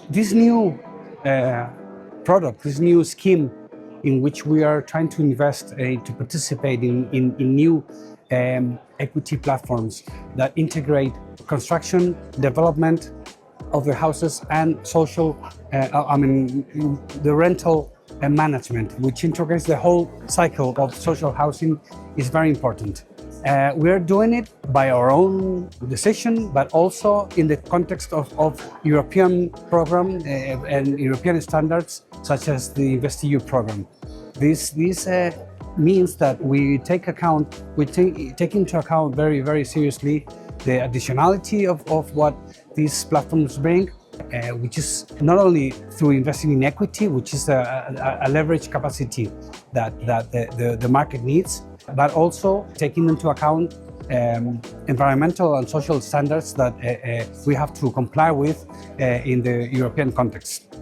This new product, this new scheme in which we are trying to invest to participate in new equity platforms that integrate construction, development of the houses and social, the rental management, which integrates the whole cycle of social housing, is very important. We're doing it by our own decision, but also in the context of European program and European standards, such as the InvestEU program. This means that we take into account very, very seriously the additionality of what these platforms bring, which is not only through investing in equity, which is a leverage capacity that the market needs, but also taking into account environmental and social standards that we have to comply with in the European context.